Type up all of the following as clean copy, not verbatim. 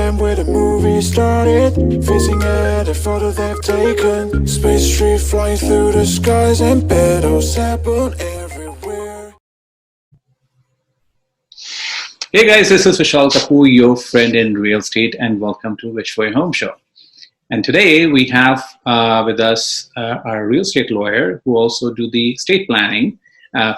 time where the movie started, facing at a photo they've taken. Space tree flying through the skies and battles happen everywhere. Hey guys, this is Vishal Kapoor, your friend in real estate, and welcome to Wish for Your Home Show. And today we have with us our real estate lawyer who also do the estate planning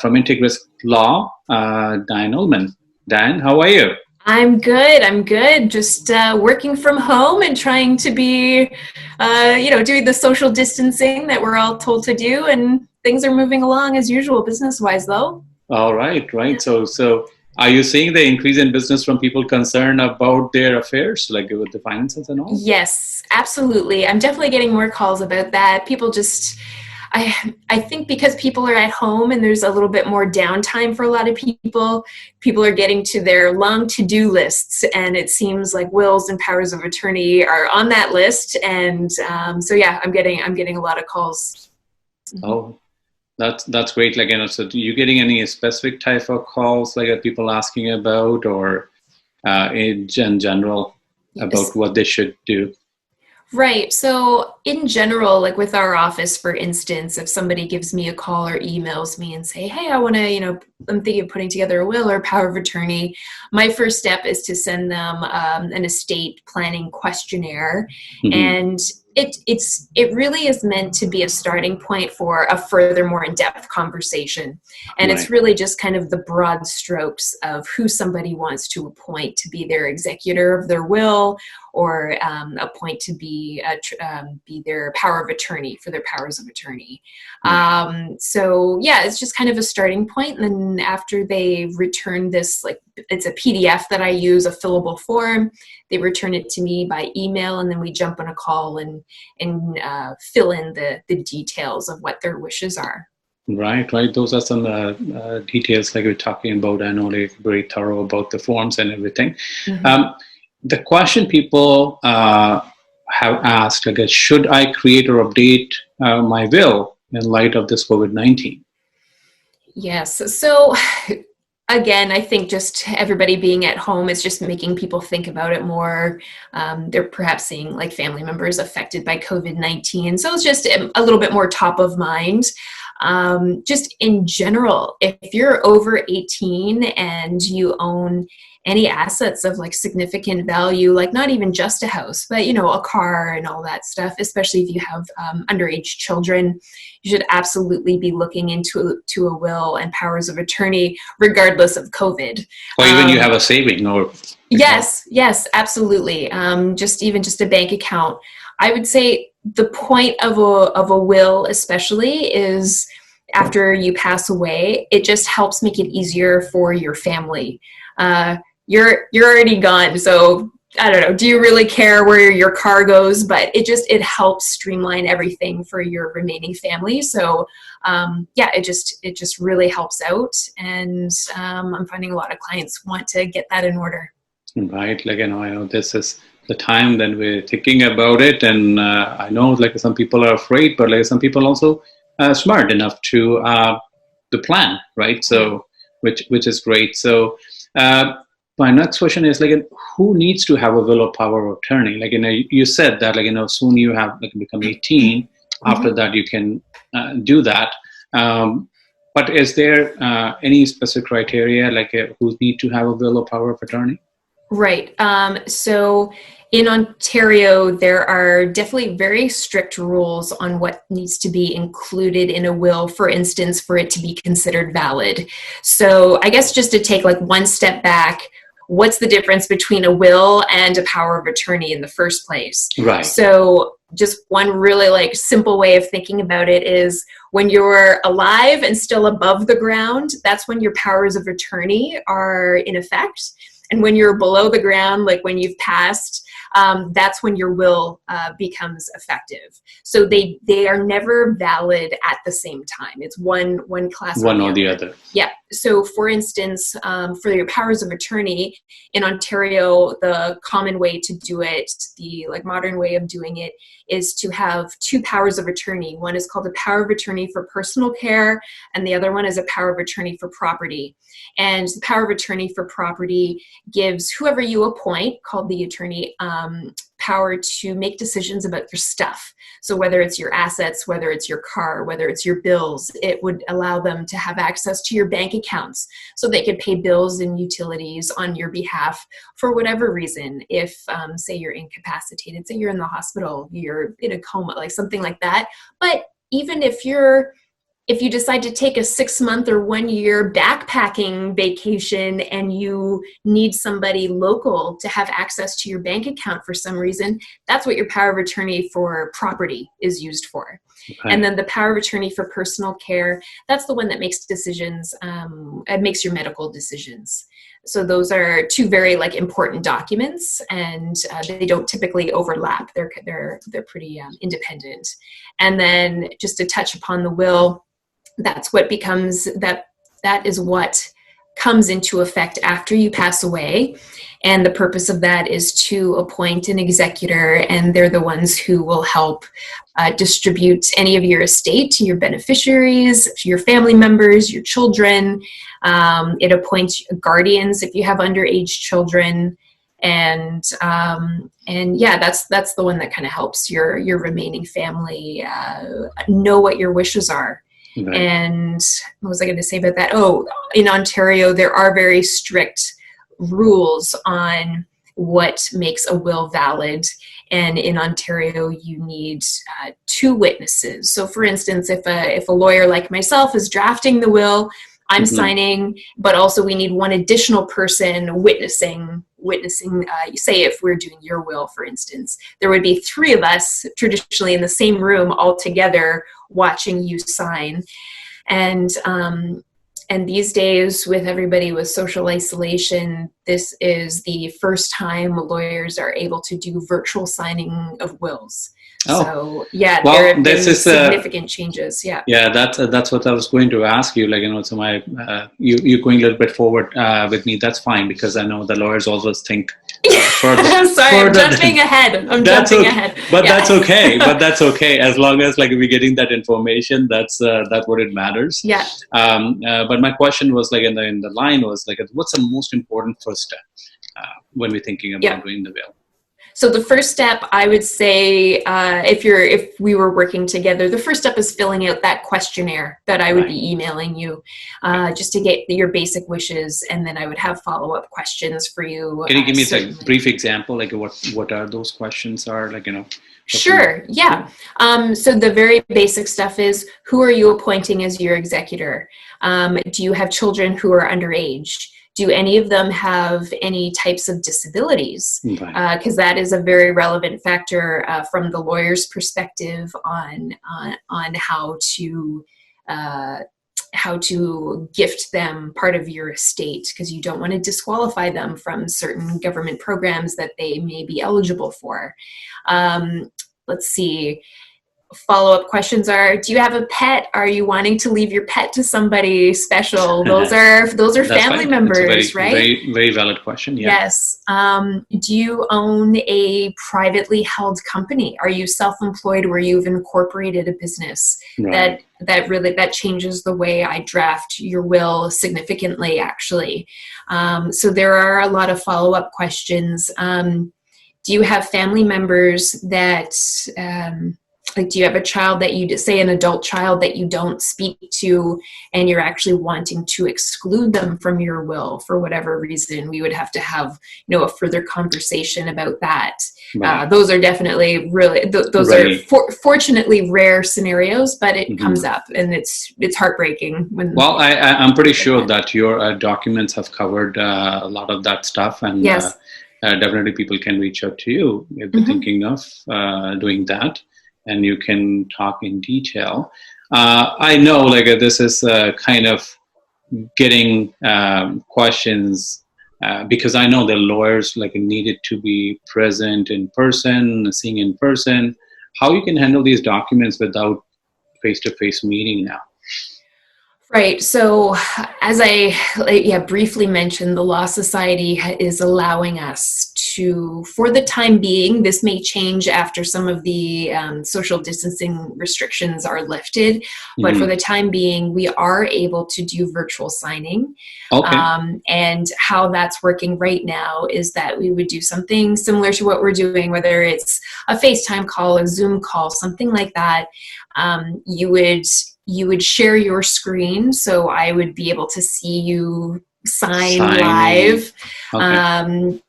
from Integris Law, Diane Ullman. Diane, how are you? I'm good. Just working from home and trying to be, doing the social distancing that we're all told to do, and things are moving along as usual business-wise, though. All right. So are you seeing the increase in business from people concerned about their affairs, like with the finances and all? Yes, absolutely. I'm definitely getting more calls about that. People just, I think because people are at home and there's a little bit more downtime for a lot of people are getting to their long to-do lists, and it seems like wills and powers of attorney are on that list. And so yeah, I'm getting a lot of calls. Oh, that's great. Like, so are you getting any specific type of calls, like are people asking about, or in general about what they should do? Right. So in general, like with our office, for instance, if somebody gives me a call or emails me and say, hey, I want to, I'm thinking of putting together a will or power of attorney, my first step is to send them an estate planning questionnaire. Mm-hmm. And it really is meant to be a starting point for a further, more in-depth conversation. And It's really just kind of the broad strokes of who somebody wants to appoint to be their executor of their will, or appoint to be their power of attorney for their powers of attorney. So yeah, it's just kind of a starting point. And then after they return this, like it's a PDF that I use, a fillable form, they return it to me by email, and then we jump on a call and fill in the details of what their wishes are. Right. Those are some details like we're talking about. I know they're very thorough about the forms and everything. Mm-hmm. The question people have asked, like, should I create or update my will in light of this COVID-19? Yes. So again, I think just everybody being at home is just making people think about it more. They're perhaps seeing like family members affected by COVID-19. So it's just a little bit more top of mind. Just in general, if you're over 18 and you own any assets of like significant value, like not even just a house, but a car and all that stuff, especially if you have underage children, you should absolutely be looking into a will and powers of attorney, regardless of COVID. Or even you have a saving, or yes, absolutely. Just a bank account. I would say the point of a will, especially, is after you pass away, it just helps make it easier for your family. You're already gone, so I don't know, do you really care where your car goes? But it helps streamline everything for your remaining family. So it just really helps out, and I'm finding a lot of clients want to get that in order. Right, I know this is the time that we're thinking about it, and I know like some people are afraid, but like some people also smart enough to plan, right? So which is great. So my next question is like, who needs to have a will or power of attorney? Like, you said that soon you have become 18. Mm-hmm. After that you can do that. But is there any specific criteria like who need to have a will or power of attorney? Right. So in Ontario, there are definitely very strict rules on what needs to be included in a will, for instance, for it to be considered valid. So I guess just to take like one step back, what's the difference between a will and a power of attorney in the first place? Right. So just one really like simple way of thinking about it is when you're alive and still above the ground, that's when your powers of attorney are in effect. And when you're below the ground, like when you've passed, that's when your will becomes effective. So they are never valid at the same time. It's one class. One or the other. Yeah, So for instance, for your powers of attorney in Ontario, the common way to do it, the like modern way of doing it, is to have two powers of attorney. One is called a power of attorney for personal care, and the other one is a power of attorney for property. And the power of attorney for property gives whoever you appoint, called the attorney, power to make decisions about your stuff. So whether it's your assets, whether it's your car, whether it's your bills, it would allow them to have access to your bank accounts so they could pay bills and utilities on your behalf for whatever reason. If, say, you're incapacitated, say you're in the hospital, you're in a coma, like something like that. But even if you decide to take a 6-month or 1-year backpacking vacation and you need somebody local to have access to your bank account for some reason, that's what your power of attorney for property is used for. Okay. And then the power of attorney for personal care, that's the one that makes decisions, it makes your medical decisions. So those are two very like important documents, and they don't typically overlap. They're pretty independent. And then just to touch upon the will, that's what becomes, that is what comes into effect after you pass away. And the purpose of that is to appoint an executor, and they're the ones who will help distribute any of your estate to your beneficiaries, to your family members, your children. It appoints guardians if you have underage children. And yeah, that's the one that kind of helps your remaining family know what your wishes are. Right. And what was I going to say about that? Oh, in Ontario, there are very strict rules on what makes a will valid. And in Ontario, you need 2 witnesses. So for instance, if a lawyer like myself is drafting the will, I'm signing, but also we need one additional person witnessing, say if we're doing your will, for instance, there would be 3 of us traditionally in the same room all together watching you sign. And these days, with everybody with social isolation, this is the first time lawyers are able to do virtual signing of wills. Oh. So yeah, well, there have been significant changes. Yeah. Yeah, that's what I was going to ask you. Like, so my you going a little bit forward with me. That's fine, because I know the lawyers always think further. I'm sorry, I'm jumping ahead. But that's okay. But that's okay, as long as like we're getting that information. That's what it matters. Yeah. But my question was like in the line was like, what's the most important first step when we're thinking about doing the will? So the first step, I would say, if we were working together, the first step is filling out that questionnaire that I would be emailing you, just to get your basic wishes, and then I would have follow-up questions for you. Can you give me a brief example, like what are those questions are, like, Sure, yeah. So the very basic stuff is, who are you appointing as your executor? Do you have children who are underage? Do any of them have any types of disabilities? Because that is a very relevant factor from the lawyer's perspective on how to gift them part of your estate, because you don't want to disqualify them from certain government programs that they may be eligible for. Let's see. Follow-up questions are, do you have a pet? Are you wanting to leave your pet to somebody special? Those are family members, right? Very, very valid question. Yeah. Yes. Do you own a privately held company? Are you self-employed where you've incorporated a business? Right. That changes the way I draft your will significantly, actually. So there are a lot of follow-up questions. Do you have family members that like, do you have a child that you say an adult child that you don't speak to, and you're actually wanting to exclude them from your will for whatever reason? We would have to have, a further conversation about that. Right. Those are definitely those are fortunately rare scenarios, but it comes up, and it's heartbreaking. Well, I'm pretty sure that your documents have covered a lot of that stuff, and yes. Definitely people can reach out to you if they're thinking of doing that. And you can talk in detail. I know, like, this is kind of getting questions because I know the lawyers like needed to be present in person, seeing in person. How you can handle these documents without face-to-face meeting now? Right. So, as I briefly mentioned, the Law Society is allowing us to, for the time being, this may change after some of the social distancing restrictions are lifted, but for Mhm. the time being, we are able to do virtual signing. Okay. And how that's working right now is that we would do something similar to what we're doing, whether it's a FaceTime call, a Zoom call, something like that. You would share your screen, so I would be able to see you sign Signing. live. Okay. Um,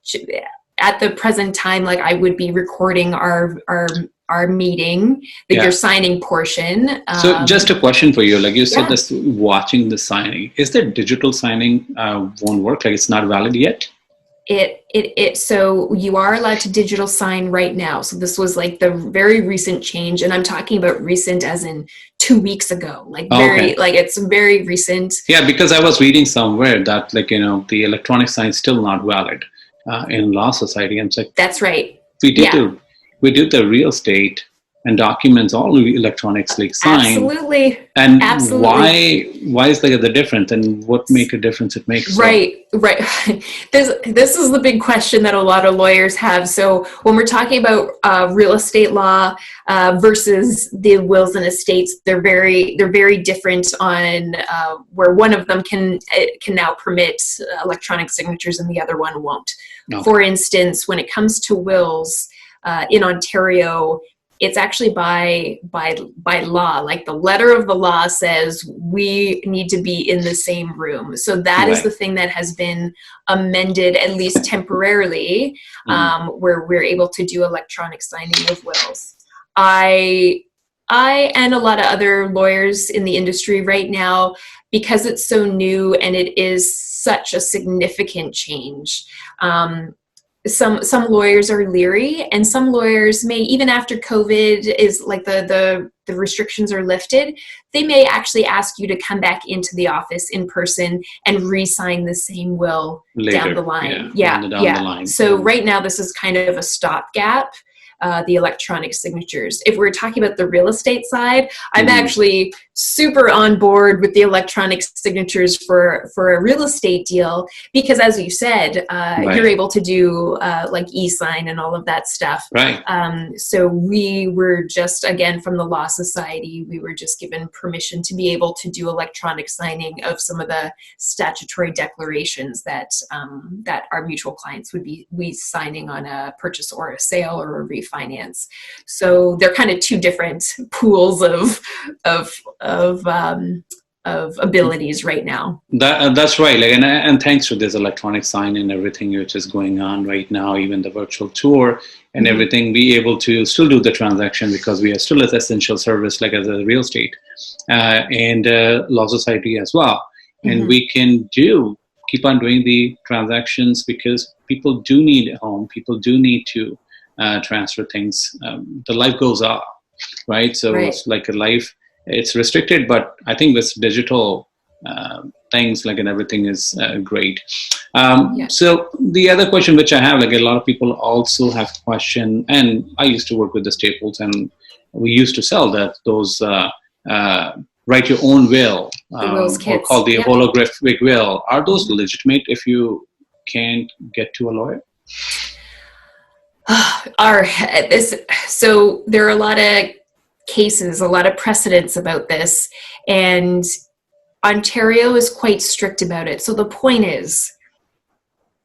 at the present time, like I would be recording our meeting, like your Yeah. signing portion. So just a question for you, like you said, Yeah. this watching the signing, is that digital signing won't work? Like it's not valid yet? So you are allowed to digital sign right now. So this was like the very recent change, and I'm talking about recent as in 2 weeks ago, like Okay. it's very recent. Yeah, because I was reading somewhere that the electronic sign is still not valid in Law Society. And it's like, That's right. we did Yeah, the we did the real estate and documents all electronically signed. absolutely. And Absolutely. why is there the difference, and what make a difference it makes? So Right, right. This is the big question that a lot of lawyers have. So when we're talking about real estate law versus the wills and estates, they're very different on where one of them can now permit electronic signatures and the other one won't. okay, For instance, when it comes to wills in Ontario, it's actually by law. Like the letter of the law says we need to be in the same room. So that is right. the thing that has been amended, at least temporarily, Mhm. where we're able to do electronic signing of wills. I I and a lot of other lawyers in the industry right now, because it's so new and it is such a significant change. Some lawyers are leery, and some lawyers may, even after COVID is like the restrictions are lifted, they may actually ask you to come back into the office in person and re-sign the same will down the Later, line. yeah, Yeah, down the yeah. line. So right now this is kind of a stopgap. The electronic signatures. If we're talking about the real estate side, I'm Mhm. actually super on board with the electronic signatures for a real estate deal because, as you said, you're Right, able to do like e-sign and all of that stuff. right. So we were just, again, from the Law Society, we were just given permission to be able to do electronic signing of some of the statutory declarations that our mutual clients would be signing on a purchase or a sale or a refinance. So they're kind of two different pools of of um, of abilities right now. That's right. Like, and thanks to this electronic sign and everything which is going on right now, even the virtual tour and Mhm. everything, be able to still do the transaction because we are still as essential service, like as a real estate and law society as well, and Mhm. we can keep on doing the transactions because people do need a home, people do need to transfer things. The life goes on, right? So Right. it's like a life, it's restricted, but I think this digital things like and everything is great. Yeah. So the other question which I have, like a lot of people also have question, and I used to work with the Staples, and we used to sell those uh, write your own will, The Wills or kits. called the Yep. holographic will. Are those Mhm. legitimate if you can't get to a lawyer? Our this so there are a lot of cases, a lot of precedents about this, and Ontario is quite strict about it. So the point is,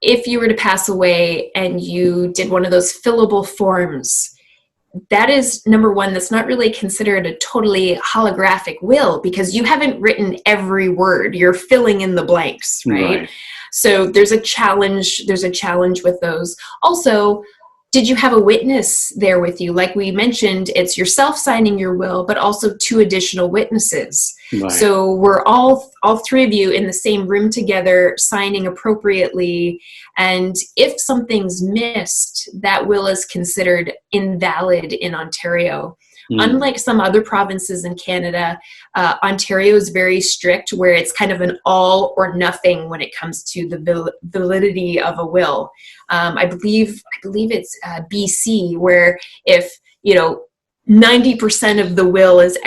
if you were to pass away and you did one of those fillable forms, that is number one, that's not really considered a totally holographic will because you haven't written every word. You're filling in the blanks, right? Right. So there's a challenge with those. Also, did you have a witness there with you? Like we mentioned, it's yourself signing your will, but also two additional witnesses. Right. So we're all three of you in the same room together, signing appropriately. And if something's missed, that will is considered invalid in Ontario. Mm. Unlike some other provinces in Canada, Ontario is very strict, where it's kind of an all or nothing when it comes to the validity of a will. I believe it's BC, where if 90% of the will is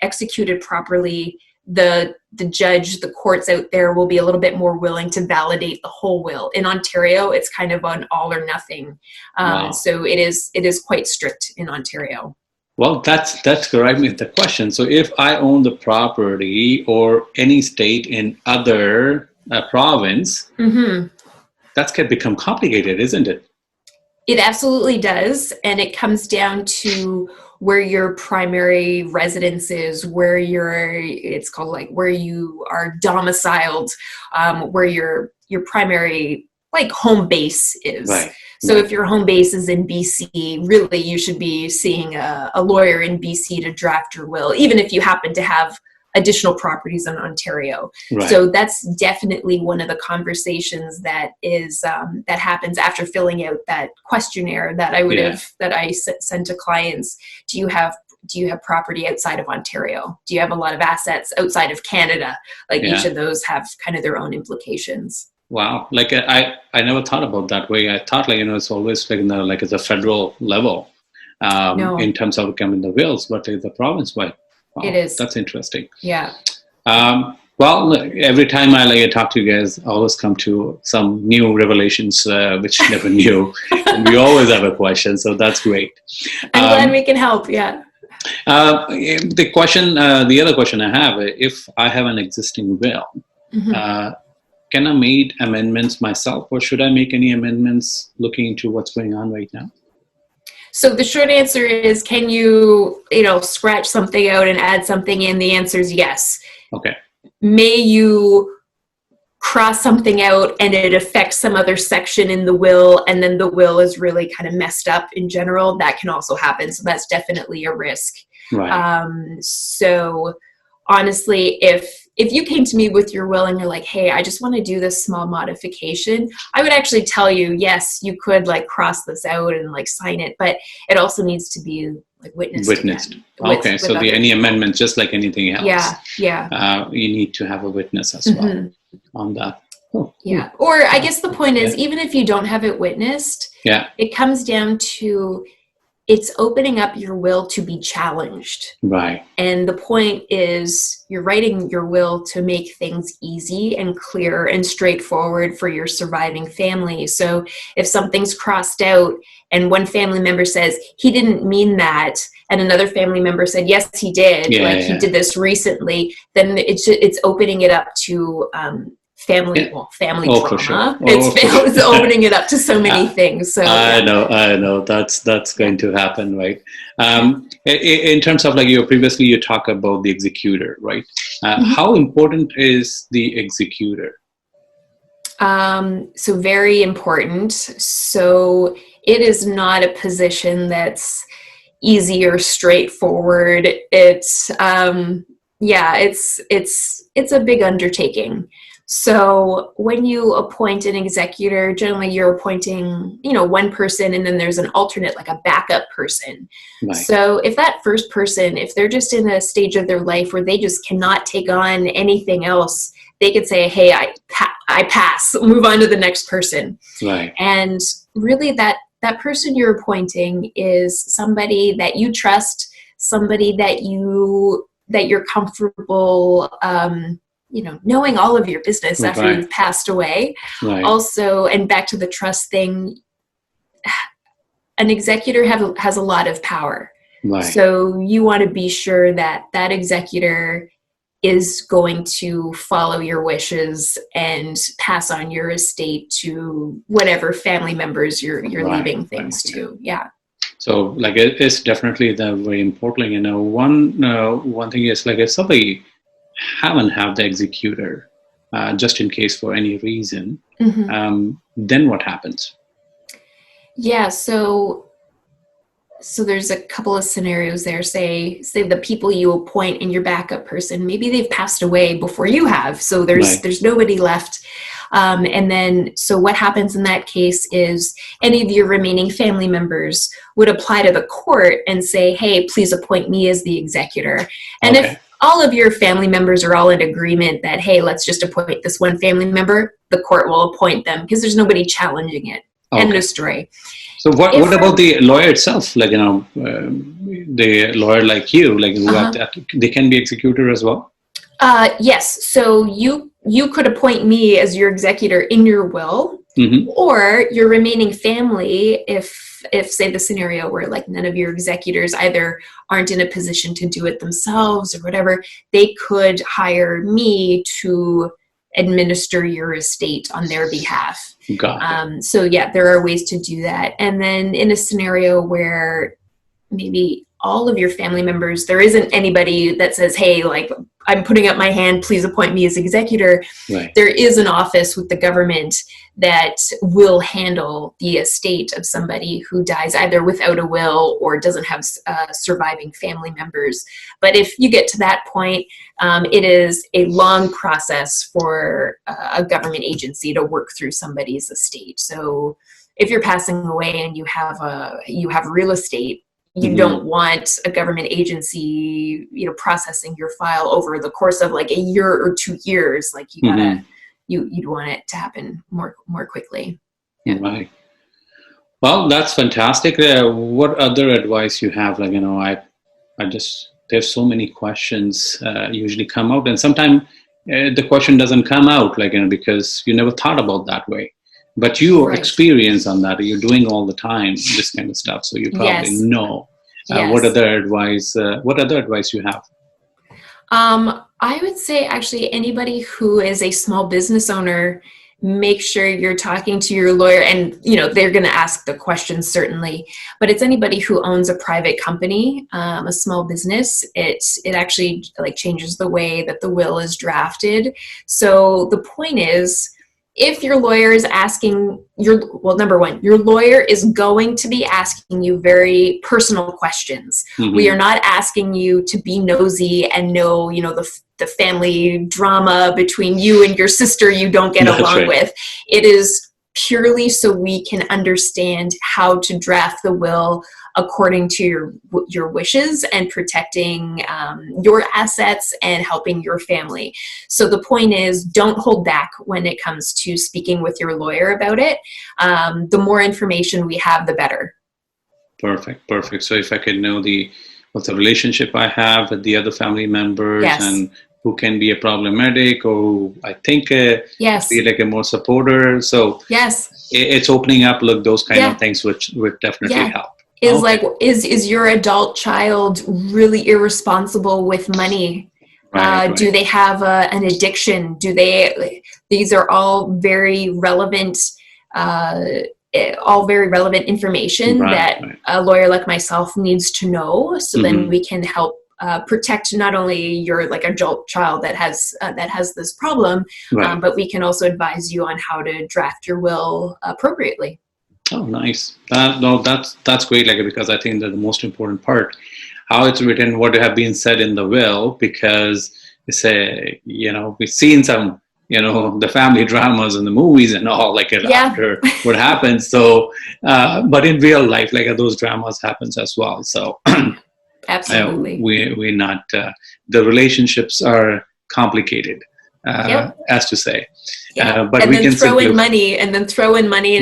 executed properly, the judge, the courts out there will be a little bit more willing to validate the whole will. In Ontario, it's kind of an all or nothing. Wow. So it is quite strict in Ontario. Well, that's correct me the question. So if I own the property or any state in other province, that can become complicated, isn't it? It absolutely does. And it comes down to where your primary residence is, where it's called like where you are domiciled, where your primary like home base is. Right. So if your home base is in BC, really you should be seeing a lawyer in BC to draft your will, even if you happen to have additional properties in Ontario. Right. So that's definitely one of the conversations that is that happens after filling out that questionnaire that I would have sent to clients. Do you have property outside of Ontario? Do you have a lot of assets outside of Canada? Like each of those have kind of their own implications. Wow. Like I never thought about that way. I thought like, it's always like like at the federal level in terms of becoming the wills, but the province-wide. Wow, it is. That's interesting. Yeah. Well, every time I talk to you guys, I always come to some new revelations, which I never knew. And we always have a question, so that's great. I'm glad we can help. Yeah. The other question I have, if I have an existing will, can I make amendments myself, or should I make any amendments looking into what's going on right now? So the short answer is, can you scratch something out and add something in? The answer is yes. Okay. May you cross something out and it affects some other section in the will, and then the will is really kind of messed up in general? That can also happen. So that's definitely a risk. Right. So honestly, if you came to me with your will and you're like, hey, I just want to do this small modification, I would actually tell you, yes, you could like cross this out and like sign it, but it also needs to be like witnessed. Okay, so any amendment, just like anything else. Yeah. You need to have a witness as well on that. Oh, yeah. Or I guess the point is, even if you don't have it witnessed, it comes down to it's opening up your will to be challenged. Right. And the point is you're writing your will to make things easy and clear and straightforward for your surviving family. So if something's crossed out and one family member says, he didn't mean that, and another family member said, yes, he did, he did this recently, then it's opening it up to family trauma. For sure. It's opening it up to so many things. So I know that's going to happen, right? In terms of like previously you talked about the executor, right? How important is the executor? So very important. So it is not a position that's easy or straightforward. It's it's a big undertaking. So when you appoint an executor, generally you're appointing, one person, and then there's an alternate, like a backup person. Right. So if that first person, if they're just in a stage of their life where they just cannot take on anything else, they could say, hey, I pass, move on to the next person. Right. And really that person you're appointing is somebody that you trust, somebody that you're comfortable, knowing all of your business after you've passed away. Right. Also, and back to the trust thing, an executor has a lot of power. Right. So you want to be sure that executor is going to follow your wishes and pass on your estate to whatever family members you're leaving things to. Yeah. So like it's definitely very important. One thing is like if somebody haven't have the executor just in case for any reason, then what happens? Yeah, so there's a couple of scenarios there. Say the people you appoint in your backup person, maybe they've passed away before you have, so there's nobody left. And then, so what happens in that case is any of your remaining family members would apply to the court and say, hey, please appoint me as the executor. And if all of your family members are all in agreement that, hey, let's just appoint this one family member, the court will appoint them because there's nobody challenging it. End of story. So what about the lawyer itself? Like, the lawyer like you, like they can be executor as well? Yes. So you could appoint me as your executor in your will, or your remaining family, if say the scenario where like none of your executors either aren't in a position to do it themselves or whatever, they could hire me to administer your estate on their behalf. Got it. So yeah, there are ways to do that. And then in a scenario where maybe all of your family members, there isn't anybody that says, hey, like, I'm putting up my hand, please appoint me as executor. Right. There is an office with the government that will handle the estate of somebody who dies either without a will or doesn't have surviving family members. But if you get to that point, it is a long process for a government agency to work through somebody's estate. So if you're passing away and you have real estate, you don't want a government agency, processing your file over the course of like a year or 2 years. Like you gotta, you'd want it to happen more quickly. Yeah. Right. Well, that's fantastic. What other advice you have? Like, there's so many questions usually come out, and sometimes the question doesn't come out, like, because you never thought about that way. But your experience on that, you're doing all the time, this kind of stuff. So you probably know what other advice you have. I would say actually anybody who is a small business owner, make sure you're talking to your lawyer, and they're going to ask the questions certainly, but it's anybody who owns a private company, a small business. It actually like changes the way that the will is drafted. So the point is, if your lawyer is asking number one, your lawyer is going to be asking you very personal questions. We are not asking you to be nosy and know, the family drama between you and your sister you don't get along with. It is purely so we can understand how to draft the will according to your wishes and protecting your assets and helping your family. So the point is, don't hold back when it comes to speaking with your lawyer about it. The more information we have, the better. Perfect. So if I could know what's the relationship I have with the other family members, and who can be a problematic, or I think be like a more supporter. So it's opening up, look, those kind of things, which would definitely help. Is your adult child really irresponsible with money? Right. Do they have an addiction? These are all very relevant information that a lawyer like myself needs to know. So then we can help protect not only your like adult child that has this problem, but we can also advise you on how to draft your will appropriately. Oh, nice. That's great. Like, because I think that the most important part, how it's written, what have been said in the will, because we've seen some, the family dramas in the movies and all, like after what happens. So, but in real life, like those dramas happens as well. So, absolutely, we not the relationships are complicated, as to say. But and we then can throw in money, and it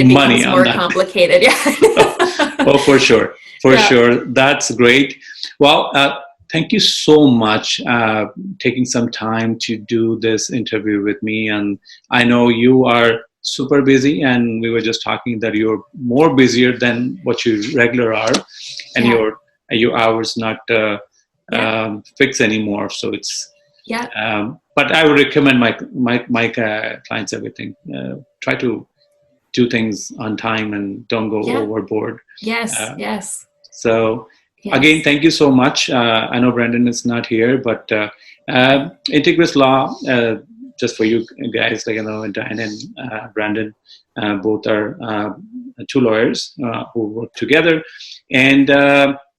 becomes more complicated. Oh, for sure. Sure. That's great. Well, thank you so much taking some time to do this interview with me. And I know you are super busy, and we were just talking that you're more busier than what you regular are, and your hours not fixed anymore. So it's but I would recommend my clients everything. Try to do things on time and don't go overboard. Yes. So again, thank you so much. I know Brandon is not here, but Integris Law, just for you guys, Diane and Brandon, both are two lawyers who work together. And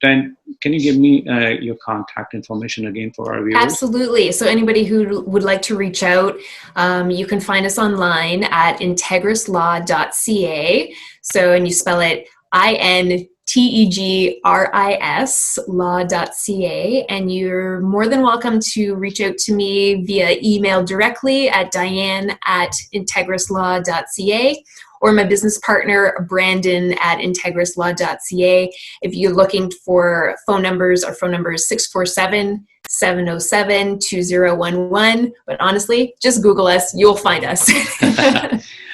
Diane, can you give me your contact information again for our viewers? Absolutely. So anybody who would like to reach out, you can find us online at integrislaw.ca. So, and you spell it INTEGRIS law.ca, and you're more than welcome to reach out to me via email directly at diane@integrislaw.ca, or my business partner, Brandon, at integrislaw.ca. If you're looking for phone numbers, our phone number is 707-2011. But honestly, just Google us. You'll find us.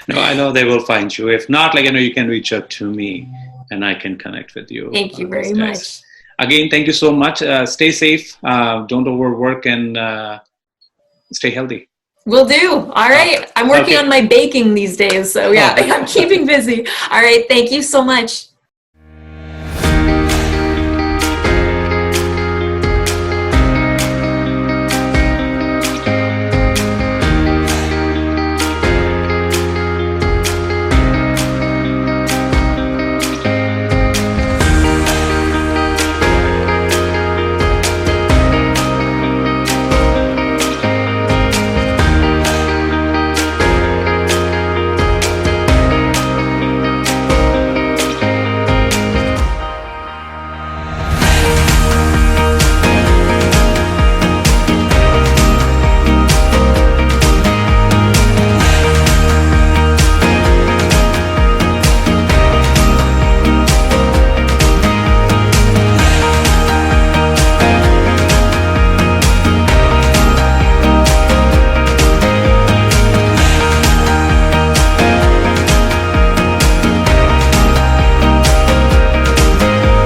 No, I know they will find you. If not, you can reach out to me and I can connect with you. Thank you very much. Again, thank you so much. Stay safe. Don't overwork and stay healthy. Will do. All right. I'm working on my baking these days. So yeah, I'm keeping busy. All right. Thank you so much.